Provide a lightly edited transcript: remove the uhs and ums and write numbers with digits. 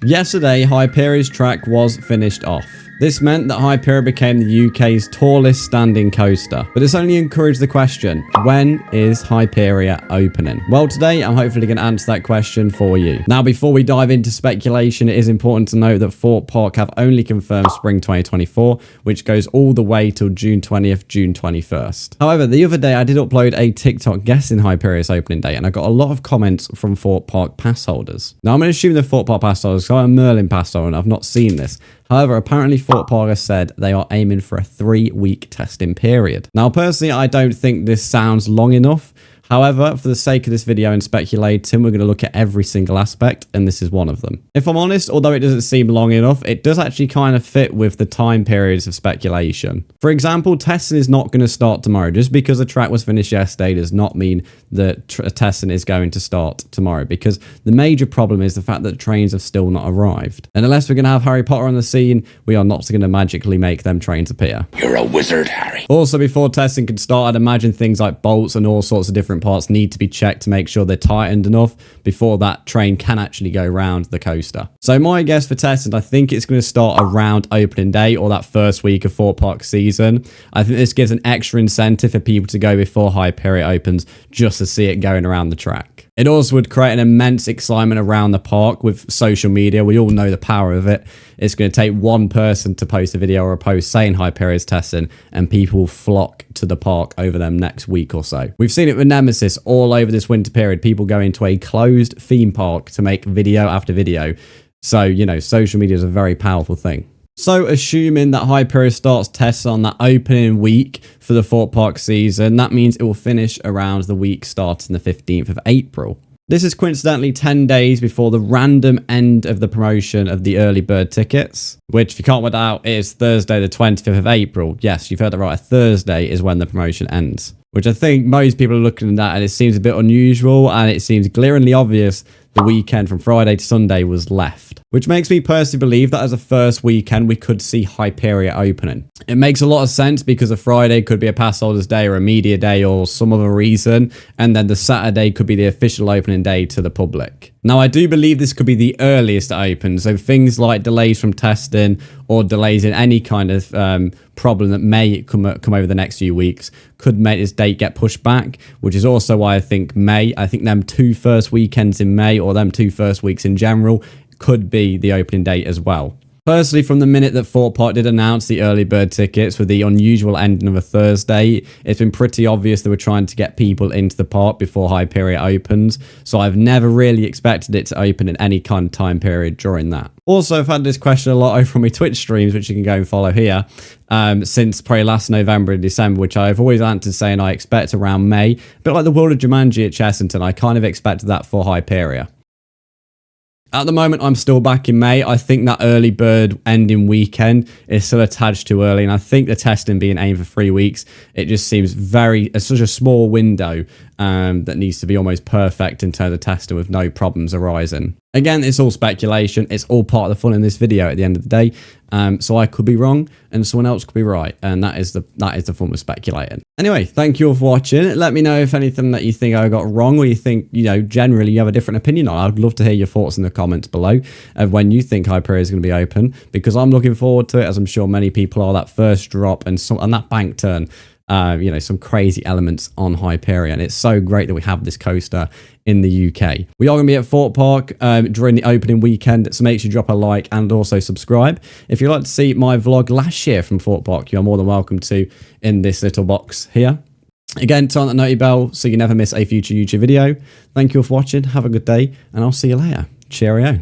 Yesterday, Hyperia's track was finished off. This meant that Hyperia became the UK's tallest standing coaster, but it's only encouraged the question, when is Hyperia opening? Well, today I'm hopefully going to answer that question for you. Now, before we dive into speculation, it is important to note that Thorpe Park have only confirmed spring 2024, which goes all the way till June 20th, June 21st. However, the other day I did upload a TikTok guessing Hyperia's opening date, and I got a lot of comments from Thorpe Park pass holders. Now, I'm going to assume they're Thorpe Park pass holders, because I'm a Merlin pass holder and I've not seen this. However, apparently Thorpe Park has said they are aiming for a 3-week testing period. Now, personally, I don't think this sounds long enough. However, for the sake of this video and speculating, we're going to look at every single aspect, and this is one of them. If I'm honest, although it doesn't seem long enough, it does actually kind of fit with the time periods of speculation. For example, testing is not going to start tomorrow. Just because the track was finished yesterday does not mean that testing is going to start tomorrow, because the major problem is the fact that the trains have still not arrived. And unless we're going to have Harry Potter on the scene, we are not going to magically make them trains appear. You're a wizard, Harry. Also, before testing can start, I'd imagine things like bolts and all sorts of different parts need to be checked to make sure they're tightened enough before that train can actually go around the coaster. So my guess for testing, I think it's going to start around opening day or that first week of Thorpe Park season. I think this gives an extra incentive for people to go before Hyperia opens just to see it going around the track. It also would create an immense excitement around the park with social media. We all know the power of it. It's going to take one person to post a video or a post saying Hyperia's testing, and people will flock to the park over them next week or so. We've seen it with Nemesis all over this winter period. People go into a closed theme park to make video after video. So, you know, social media is a very powerful thing. So, assuming that Hyperia starts tests on that opening week for the Thorpe Park season, that means it will finish around the week starting the 15th of April. This is coincidentally 10 days before the random end of the promotion of the early bird tickets, which, if you can't work out, is Thursday the 25th of April. Yes, you've heard it right. A Thursday is when the promotion ends, which I think most people are looking at that and it seems a bit unusual, and it seems glaringly obvious the weekend from Friday to Sunday was left, which makes me personally believe that as a first weekend we could see Hyperia opening. It makes a lot of sense because a Friday could be a pass holders day or a media day or some other reason, and then the Saturday could be the official opening day to the public. Now, I do believe this could be the earliest it opens, so things like delays from testing or delays in any kind of problem that may come over the next few weeks could make this date get pushed back, which is also why I think them 2 first weekends in May, or them 2 first weeks in general, could be the opening date as well. Personally, from the minute that Thorpe Park did announce the early bird tickets with the unusual ending of a Thursday, it's been pretty obvious they were trying to get people into the park before Hyperia opens, so I've never really expected it to open in any kind of time period during that. Also, I've had this question a lot over on my Twitch streams, which you can go and follow here, since probably last November and December, which I've always answered saying I expect around May. A bit like the World of Jumanji at Chessington, I kind of expected that for Hyperia. At the moment, I'm still back in May. I think that early bird ending weekend is still attached too early, and I think the testing being aimed for 3 weeks, it just seems such a small window that needs to be almost perfect in terms of testing with no problems arising. Again, it's all speculation. It's all part of the fun in this video at the end of the day. So I could be wrong and someone else could be right. And that is the fun with speculating. Anyway, thank you all for watching. Let me know if anything that you think I got wrong, or you think, you know, generally you have a different opinion on. I'd love to hear your thoughts in the comments below of when you think Hyperia is going to be open, because I'm looking forward to it, as I'm sure many people are. That first drop and that bank turn. You know, some crazy elements on Hyperia, and it's so great that we have this coaster in the UK. We are going to be at Thorpe Park during the opening weekend, so make sure you drop a like and also subscribe. If you'd like to see my vlog last year from Thorpe Park, you are more than welcome to in this little box here. Again, turn that noti bell so you never miss a future YouTube video. Thank you all for watching, have a good day, and I'll see you later. Cheerio.